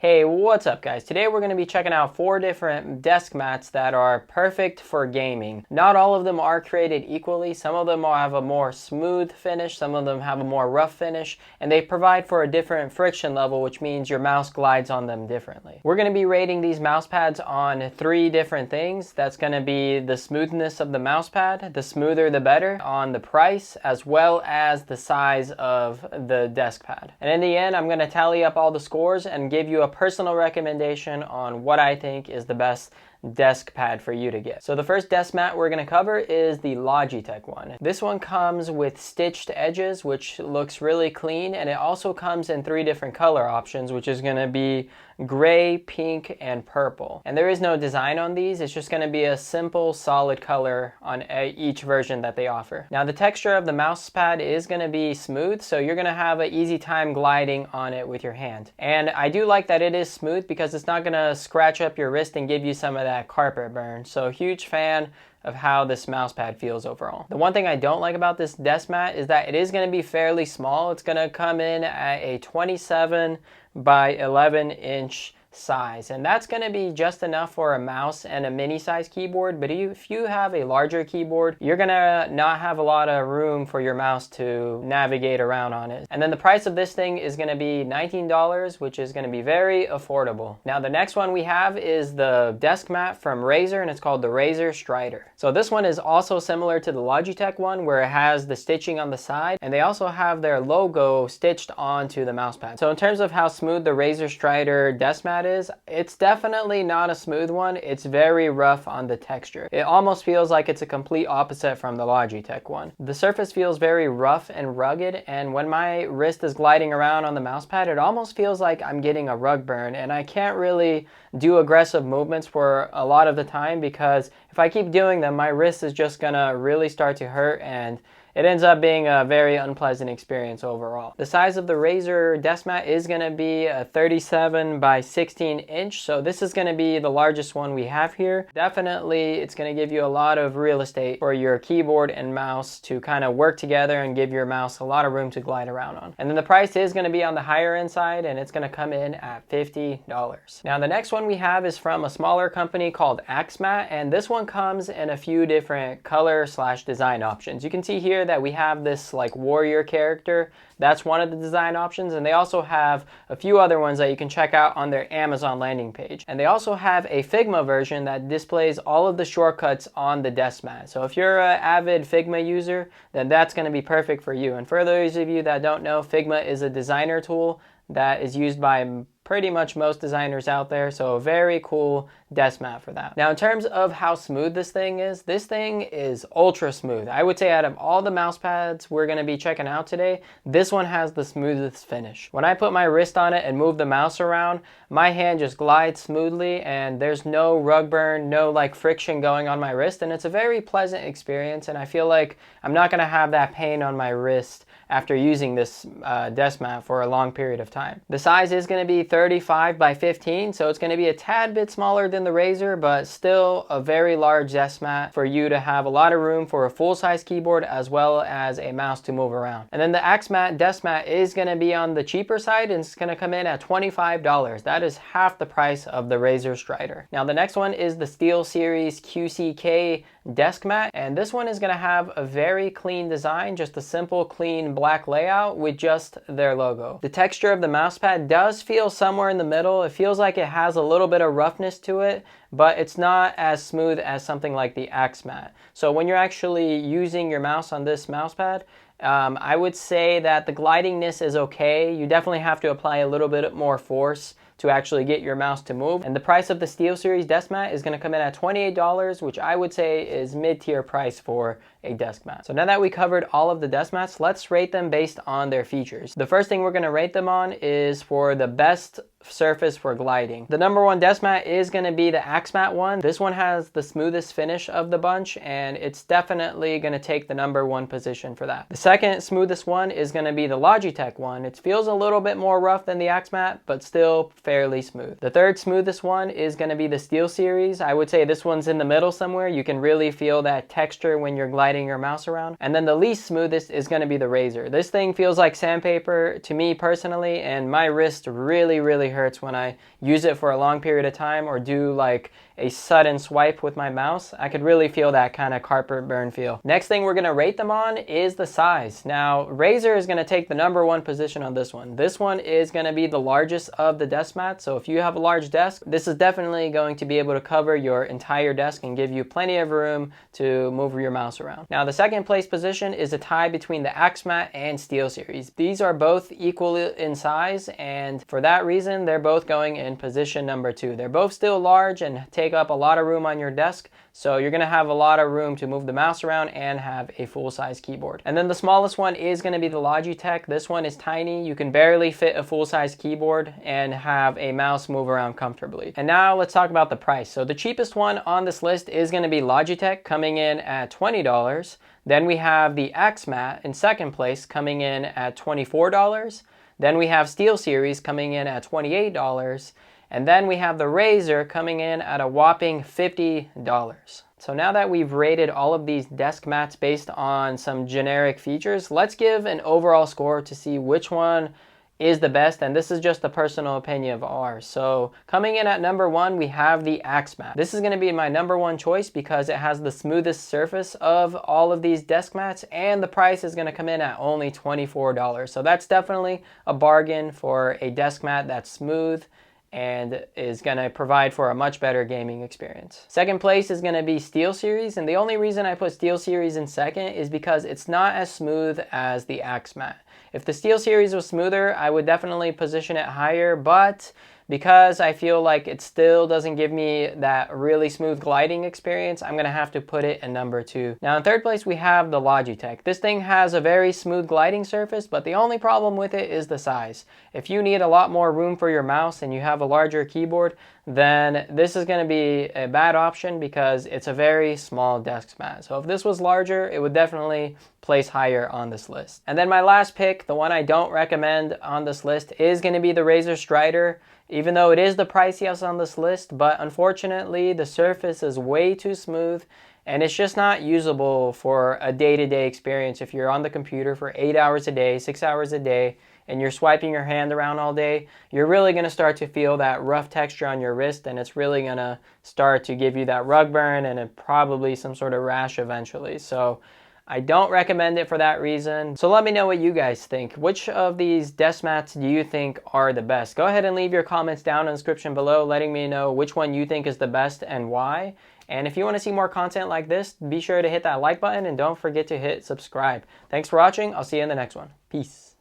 Hey, what's up guys? Today we're going to be checking out 4 different desk mats that are perfect for gaming. Not all of them are created equally. Some of them have a more smooth finish, some of them have a more rough finish, and they provide for a different friction level, which means your mouse glides on them differently. We're going to be rating these mouse pads on 3 different things. That's going to be the smoothness of the mouse pad, the smoother the better, on the price, as well as the size of the desk pad. And in the end, I'm going to tally up all the scores and give you a personal recommendation on what I think is the best desk pad for you to get. So the first desk mat we're going to cover is the Logitech one. This one comes with stitched edges, which looks really clean, and it also comes in 3 different color options, which is going to be gray, pink, and purple. And there is no design on these. It's just going to be a simple solid color on each version that they offer. Now the texture of the mouse pad is going to be smooth, so you're going to have an easy time gliding on it with your hand. And I do like that it is smooth because it's not going to scratch up your wrist and give you some of that carpet burn. So huge fan of how this mouse pad feels overall. The one thing I don't like about this desk mat is that it is going to be fairly small. It's going to come in at a 27 by 11 inch size, and that's going to be just enough for a mouse and a mini size keyboard. But if you have a larger keyboard, you're gonna not have a lot of room for your mouse to navigate around on it. And then the price of this thing is going to be $19, which is going to be very affordable. Now the next one we have is the desk mat from Razer, and it's called the Razer Strider. So this one is also similar to the Logitech one, where it has the stitching on the side, and they also have their logo stitched onto the mouse pad. So in terms of how smooth the Razer Strider desk mat is, it's definitely not a smooth one. It's very rough on the texture. It almost feels like it's a complete opposite from the Logitech one. The surface feels very rough and rugged, and when my wrist is gliding around on the mouse pad, it almost feels like I'm getting a rug burn, and I can't really do aggressive movements for a lot of the time because if I keep doing them, my wrist is just gonna really start to hurt, and it ends up being a very unpleasant experience overall. The size of the Razer desk mat is going to be a 37 by 16 inch, so this is going to be the largest one we have here. Definitely, it's going to give you a lot of real estate for your keyboard and mouse to kind of work together and give your mouse a lot of room to glide around on. And then the price is going to be on the higher end side, and it's going to come in at $50. Now the next one we have is from a smaller company called Axemat, and this one comes in a few different color/design options. You can see here that we have this like warrior character. That's one of the design options, and they also have a few other ones that you can check out on their Amazon landing page. And they also have a Figma version that displays all of the shortcuts on the desk mat. So if you're an avid Figma user, then that's going to be perfect for you. And for those of you that don't know, Figma is a designer tool that is used by pretty much most designers out there, so a very cool desk mat for that. Now in terms of how smooth this thing is ultra smooth. I would say out of all the mouse pads we're going to be checking out today, this one has the smoothest finish. When I put my wrist on it and move the mouse around, my hand just glides smoothly, and there's no rug burn, no like friction going on my wrist, and it's a very pleasant experience, and I feel like I'm not going to have that pain on my wrist after using this desk mat for a long period of time. The size is going to be 35 by 15, so it's going to be a tad bit smaller than the Razer, but still a very large desk mat for you to have a lot of room for a full-size keyboard as well as a mouse to move around. And then the Axemat Desk Mat is going to be on the cheaper side, and it's going to come in at $25. That is half the price of the Razer Strider. Now the next one is the SteelSeries QcK Desk Mat, and this one is going to have a very clean design, just a simple clean black layout with just their logo. The texture of the mouse pad does feel somewhere in the middle. It feels like it has a little bit of roughness to it, but it's not as smooth as something like the Axemat. So when you're actually using your mouse on this mouse pad, I would say that the glidingness is okay. You definitely have to apply a little bit more force to actually get your mouse to move. And the price of the SteelSeries Desk Mat is going to come in at $28, which I would say is mid-tier price for a desk mat. So now that we covered all of the desk mats, let's rate them based on their features. The first thing we're going to rate them on is for the best surface for gliding. The number 1 desk mat is going to be the Axemat one. This one has the smoothest finish of the bunch, and it's definitely going to take the number 1 position for that. The second smoothest one is going to be the Logitech one. It feels a little bit more rough than the Axemat, but still fairly smooth. The third smoothest one is going to be the SteelSeries. I would say this one's in the middle somewhere. You can really feel that texture when you're gliding your mouse around. And then the least smoothest is going to be the Razer. This thing feels like sandpaper to me personally, and my wrist really hurts hurts when I use it for a long period of time or do like a sudden swipe with my mouse. I could really feel that kind of carpet burn feel. Next thing we're going to rate them on is the size. Now, Razer is going to take the #1 position on this one. This one is going to be the largest of the desk mats. So if you have a large desk, this is definitely going to be able to cover your entire desk and give you plenty of room to move your mouse around. Now, the second place position is a tie between the Axemat and SteelSeries. These are both equal in size, and for that reason, they're both going in position #2. They're both still large and take up a lot of room on your desk, so you're going to have a lot of room to move the mouse around and have a full-size keyboard. And then the smallest one is going to be the Logitech. This one is tiny. You can barely fit a full-size keyboard and have a mouse move around comfortably. And now let's talk about the price. So the cheapest one on this list is going to be Logitech, coming in at $20. Then we have the Axemat in second place, coming in at $24. Then we have SteelSeries coming in at $28. And then we have the Razer coming in at a whopping $50. So now that we've rated all of these desk mats based on some generic features, let's give an overall score to see which one is the best, and this is just a personal opinion of ours. So coming in at #1, we have the Axemat. This is going to be my #1 choice because it has the smoothest surface of all of these desk mats, and the price is going to come in at only $24. So that's definitely a bargain for a desk mat that's smooth and is going to provide for a much better gaming experience. Second place is going to be SteelSeries, and the only reason I put SteelSeries in second is because it's not as smooth as the Axemat. If the SteelSeries was smoother, I would definitely position it higher, but because I feel like it still doesn't give me that really smooth gliding experience, I'm going to have to put it in #2. Now in third place, we have the Logitech. This thing has a very smooth gliding surface, but the only problem with it is the size. If you need a lot more room for your mouse and you have a larger keyboard, then this is going to be a bad option because it's a very small desk mat. So if this was larger, it would definitely place higher on this list. And then my last pick, the one I don't recommend on this list, is going to be the Razer Strider. Even though it is the priciest on this list, but unfortunately the surface is way too smooth and it's just not usable for a day-to-day experience. If you're on the computer for 8 hours a day, 6 hours a day, and you're swiping your hand around all day, you're really going to start to feel that rough texture on your wrist, and it's really going to start to give you that rug burn and probably some sort of rash eventually. So I don't recommend it for that reason. So let me know what you guys think. Which of these desk mats do you think are the best? Go ahead and leave your comments down in the description below, letting me know which one you think is the best and why. And if you want to see more content like this, be sure to hit that like button and don't forget to hit subscribe. Thanks for watching. I'll see you in the next one. Peace.